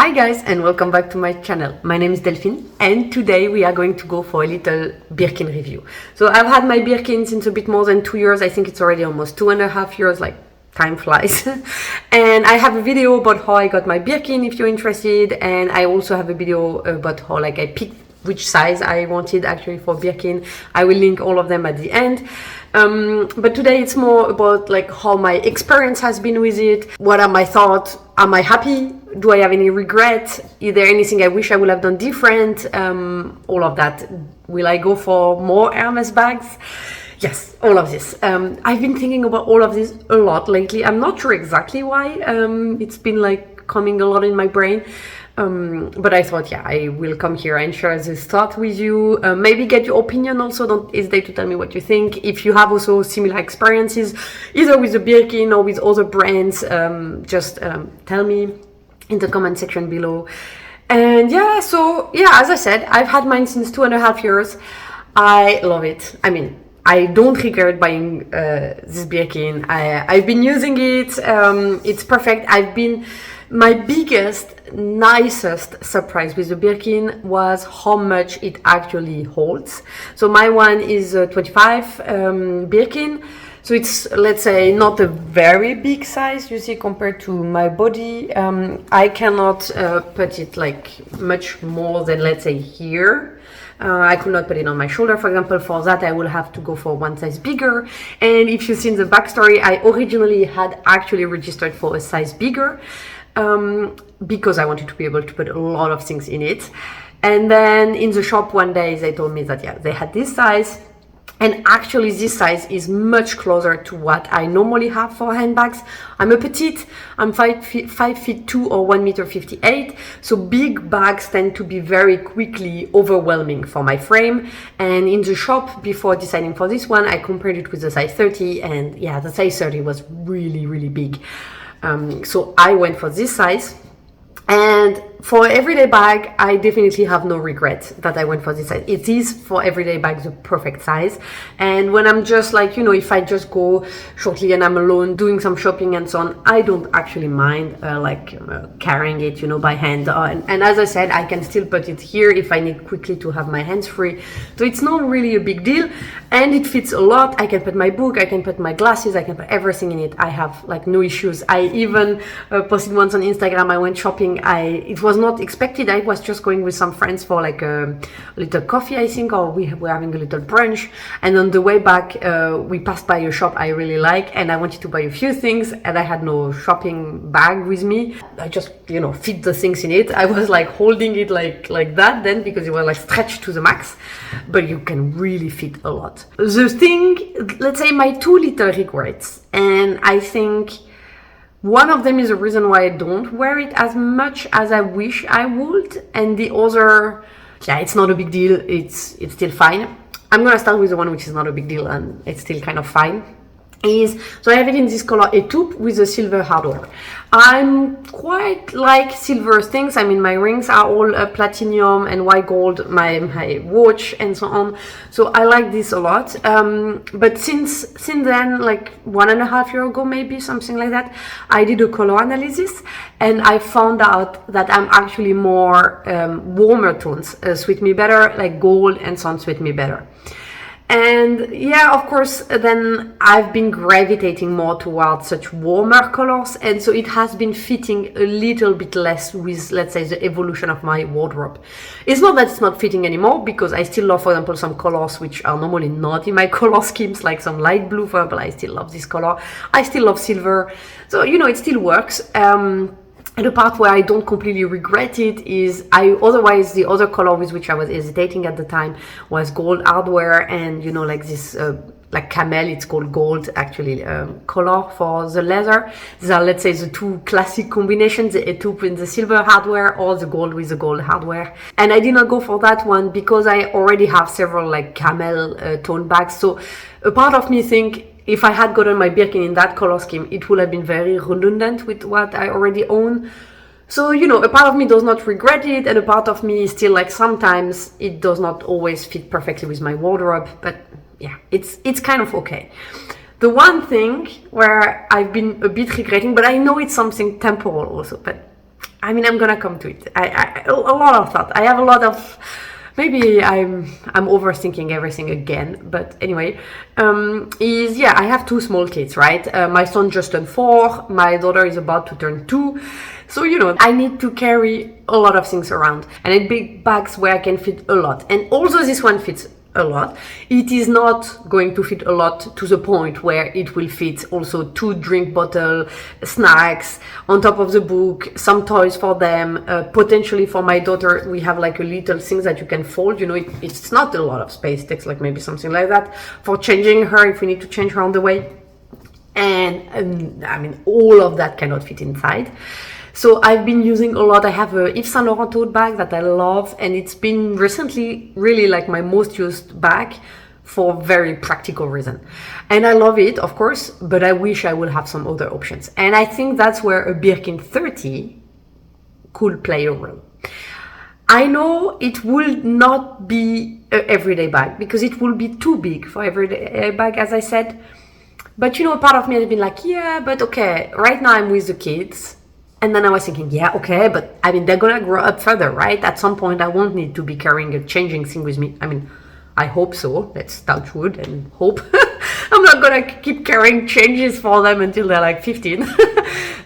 Hi guys and welcome back to my channel. My name is Delphine and today we are going to go for a little Birkin review. So I've had my Birkin since a bit more than 2 years. I think it's already almost 2.5 years, like time flies. And I have a video about how I got my Birkin if you're interested, and I also have a video about how I picked which size I wanted actually for Birkin. I will link all of them at the end. But today it's more about how my experience has been with it. What are my thoughts? Am I happy? Do I have any regret? Is there anything I wish I would have done different? All of that. Will I go for more Hermes bags? Yes, all of this. I've been thinking about all of this a lot lately. I'm not sure exactly why. It's been coming a lot in my brain. But I thought, yeah, I will come here and share this thought with you. Maybe get your opinion also. Don't hesitate to tell me what you think. If you have also similar experiences, either with the Birkin or with other brands, just tell me in the comment section below. And yeah, as I said, I've had mine since 2.5 years. I love it. I mean, I don't regret buying this Birkin. I've been using it. It's perfect. My biggest, nicest surprise with the Birkin was how much it actually holds. So my one is 25 Birkin. So it's, let's say, not a very big size, you see, compared to my body. I cannot put it much more than, let's say, here. I could not put it on my shoulder, for example. For that, I will have to go for one size bigger. And if you've seen the backstory, I originally had actually registered for a size bigger because I wanted to be able to put a lot of things in it. And then in the shop one day, they told me that, yeah, they had this size. And actually this size is much closer to what I normally have for handbags. I'm a petite, I'm 5'2" or 1.58 m. So big bags tend to be very quickly overwhelming for my frame. And in the shop, before deciding for this one, I compared it with the size 30, and yeah, the size 30 was really, really big. So I went for this size. And for everyday bag, I definitely have no regret that I went for this size. It is for everyday bag the perfect size. And when I'm just if I just go shortly and I'm alone doing some shopping and so on, I don't actually mind carrying it, by hand. And as I said, I can still put it here if I need quickly to have my hands free. So it's not really a big deal, and it fits a lot. I can put my book, I can put my glasses, I can put everything in it. I have no issues. I even posted once on Instagram. I went shopping. It was not expected. I was just going with some friends for a little coffee, I think, or we were having a little brunch. And on the way back, we passed by a shop I really like, and I wanted to buy a few things, and I had no shopping bag with me. I just, fit the things in it. I was holding it like that then, because it was stretched to the max, but you can really fit a lot. The thing, let's say my 2 little regrets, and I think one of them is the reason why I don't wear it as much as I wish I would, and the other, yeah, it's not a big deal. It's still fine. I'm gonna start with the one which is not a big deal and it's still kind of fine. So I have it in this color étoupe with the silver hardware. I'm quite like silver things. I mean, my rings are all platinum and white gold, my watch and so on. So I like this a lot. But since then, 1.5 years ago, maybe something like that, I did a color analysis and I found out that I'm actually more warmer tones suit me better, like gold and so on suit me better. And yeah, of course, then I've been gravitating more towards such warmer colors, and so it has been fitting a little bit less with, let's say, the evolution of my wardrobe. It's not that it's not fitting anymore, because I still love, for example, some colors which are normally not in my color schemes, like some light blue, for example. I still love this color. I still love silver. So, it still works. And the part where I don't completely regret it is otherwise the other color with which I was hesitating at the time was gold hardware, and this camel, it's called gold actually, color for the leather. These are, let's say, the 2 classic combinations, the étoupe with the silver hardware or the gold with the gold hardware. And I did not go for that one because I already have several camel tone bags. So a part of me think, if I had gotten my Birkin in that color scheme, it would have been very redundant with what I already own. So, a part of me does not regret it, and a part of me is still sometimes it does not always fit perfectly with my wardrobe, but yeah, it's kind of okay. The one thing where I've been a bit regretting, but I know it's something temporal also, but I mean, I'm gonna come to it. A lot of thought. I have a lot of. Maybe I'm overthinking everything again, but anyway, I have two small kids, right? My son just turned 4, my daughter is about to turn 2, so I need to carry a lot of things around, and in big bags where I can fit a lot. And although this one fits a lot, it is not going to fit a lot to the point where it will fit also 2 drink bottle, snacks on top of the book, some toys for them, potentially for my daughter we have like a little things that you can fold, it's not a lot of space, it takes like maybe something like that for changing her if we need to change her on the way, and I mean all of that cannot fit inside. So I've been using a lot. I have a Yves Saint Laurent tote bag that I love, and it's been recently really like my most used bag for very practical reason. And I love it, of course, but I wish I would have some other options. And I think that's where a Birkin 30 could play a role. I know it will not be an everyday bag because it will be too big for everyday bag, as I said. But a part of me has been like, yeah, but okay, right now I'm with the kids. And then I was thinking, yeah, okay, but I mean, they're gonna grow up further, right? At some point, I won't need to be carrying a changing thing with me. I mean, I hope so. Let's touch wood and hope. I'm not gonna keep carrying changes for them until they're like 15.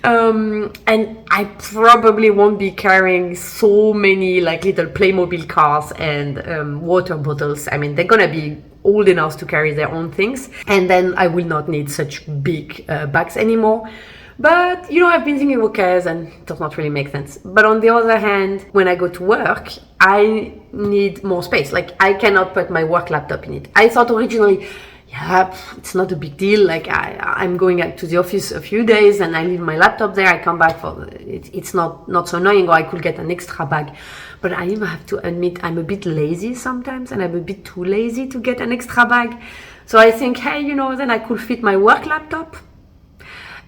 And I probably won't be carrying so many like little Playmobil cars and water bottles. I mean, they're gonna be old enough to carry their own things. And then I will not need such big bags anymore. But, I've been thinking, okay, then it does not really make sense. But on the other hand, when I go to work, I need more space. Like, I cannot put my work laptop in it. I thought originally, yeah, it's not a big deal. Like, I'm going to the office a few days and I leave my laptop there. I come back for it. It's not so annoying, or I could get an extra bag. But I even have to admit, I'm a bit lazy sometimes, and I'm a bit too lazy to get an extra bag. So I think, hey, then I could fit my work laptop.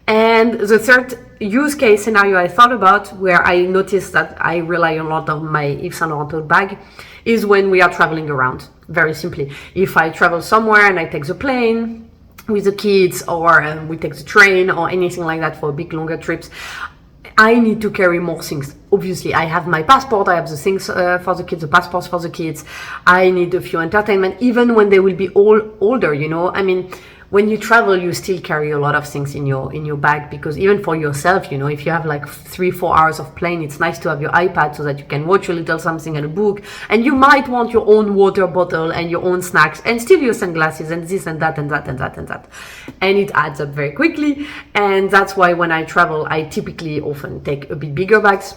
And the third use case scenario I thought about, where I noticed that I rely a lot on my Yves Saint Laurent tote bag, is when we are traveling around. Very simply, if I travel somewhere and I take the plane with the kids, or we take the train or anything like that for big longer trips, I need to carry more things. Obviously, I have my passport, I have the things for the kids, the passports for the kids. I need a few entertainment, even when they will be all older, I mean, when you travel, you still carry a lot of things in your bag, because even for yourself, if you have like 3-4 hours of plane, it's nice to have your iPad so that you can watch a little something and a book, and you might want your own water bottle and your own snacks and still your sunglasses and this and that and that and that and that, and it adds up very quickly. And that's why when I travel, I typically often take a bit bigger bags,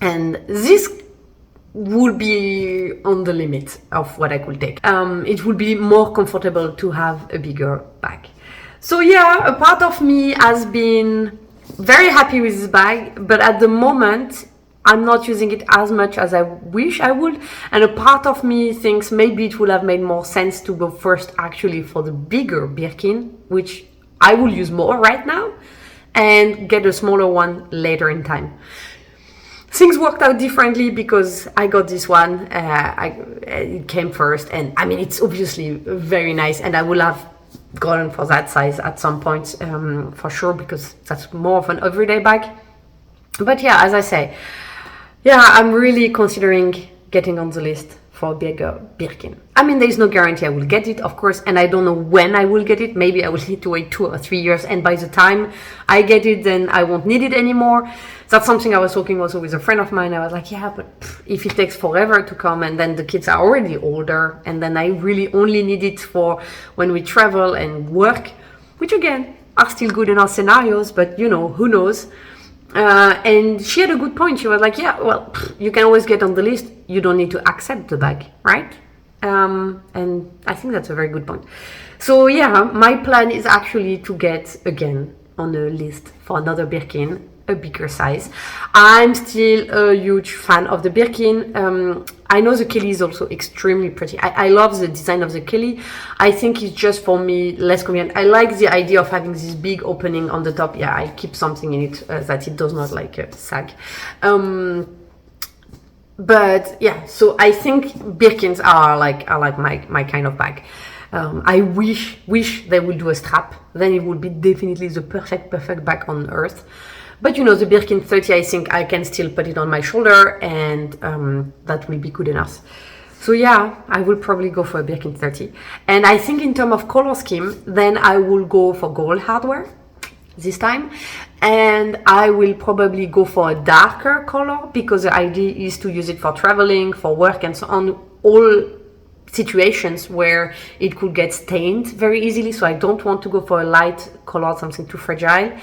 and this would be on the limit of what I could take. It would be more comfortable to have a bigger bag. So yeah, a part of me has been very happy with this bag, but at the moment I'm not using it as much as I wish I would. And a part of me thinks maybe it would have made more sense to go first actually for the bigger Birkin, which I will use more right now, and get a smaller one later in time. Things worked out differently because I got this one, it came first, and I mean, it's obviously very nice, and I will have gone for that size at some point, for sure, because that's more of an everyday bag. But yeah, as I say, yeah, I'm really considering getting on the list for a bigger Birkin. I mean, there is no guarantee I will get it, of course, and I don't know when I will get it. Maybe I will need to wait 2 or 3 years, and by the time I get it, then I won't need it anymore. That's something I was talking also with a friend of mine. I was like, yeah, but if it takes forever to come, and then the kids are already older, and then I really only need it for when we travel and work, which again are still good in our scenarios, but who knows. And she had a good point. She was like, yeah, well, you can always get on the list. You don't need to accept the bag, right? And I think that's a very good point. So yeah, my plan is actually to get again on a list for another Birkin, a bigger size. I'm still a huge fan of the Birkin. I know the Kelly is also extremely pretty. I love the design of the Kelly. I think it's just for me less convenient. I like the idea of having this big opening on the top. Yeah, I keep something in it that it does not sag. But yeah, so I think Birkins are like my kind of bag. I wish they would do a strap. Then it would be definitely the perfect bag on earth. But you know, the Birkin 30, I think I can still put it on my shoulder, and that will be good enough. So yeah, I will probably go for a Birkin 30. And I think in terms of color scheme, then I will go for gold hardware this time. And I will probably go for a darker color, because the idea is to use it for traveling, for work, and so on. All situations where it could get stained very easily. So I don't want to go for a light color, something too fragile.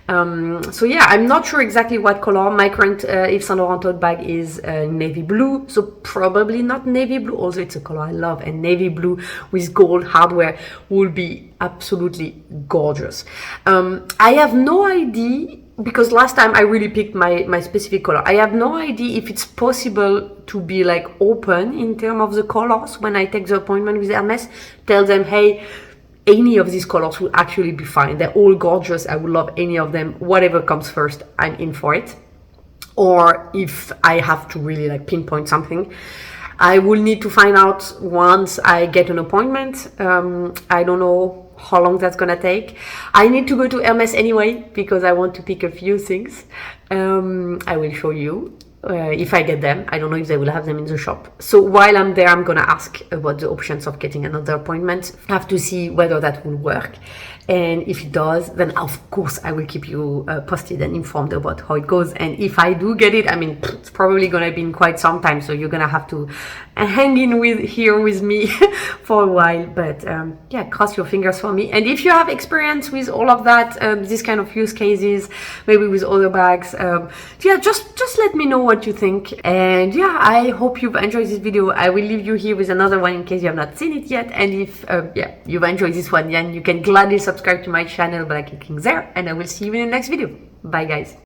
So yeah, I'm not sure exactly what color. My current Yves Saint Laurent tote bag is navy blue, so probably not navy blue, although it's a color I love, and navy blue with gold hardware will be absolutely gorgeous. I have no idea, because last time I really picked my specific color. I have no idea if it's possible to be like open in terms of the colors when I take the appointment with Hermes. Tell them, hey, any of these colors will actually be fine. They're all gorgeous. I would love any of them. Whatever comes first, I'm in for it. Or if I have to really like pinpoint something, I will need to find out once I get an appointment. I don't know how long that's gonna take. I need to go to Hermes anyway, because I want to pick a few things. I will show you. If I get them. I don't know if they will have them in the shop. So while I'm there, I'm gonna ask about the options of getting another appointment. I have to see whether that will work. And if it does, then of course I will keep you posted and informed about how it goes. And if I do get it, I mean, it's probably gonna be in quite some time, so you're gonna have to hang in here with me for a while. But yeah, cross your fingers for me. And if you have experience with all of that, this kind of use cases, maybe with other bags, yeah, just let me know what you think. And yeah, I hope you've enjoyed this video. I will leave you here with another one in case you have not seen it yet. And if yeah, you've enjoyed this one, then you can gladly subscribe to my channel by clicking there, and I will see you in the next video. Bye guys.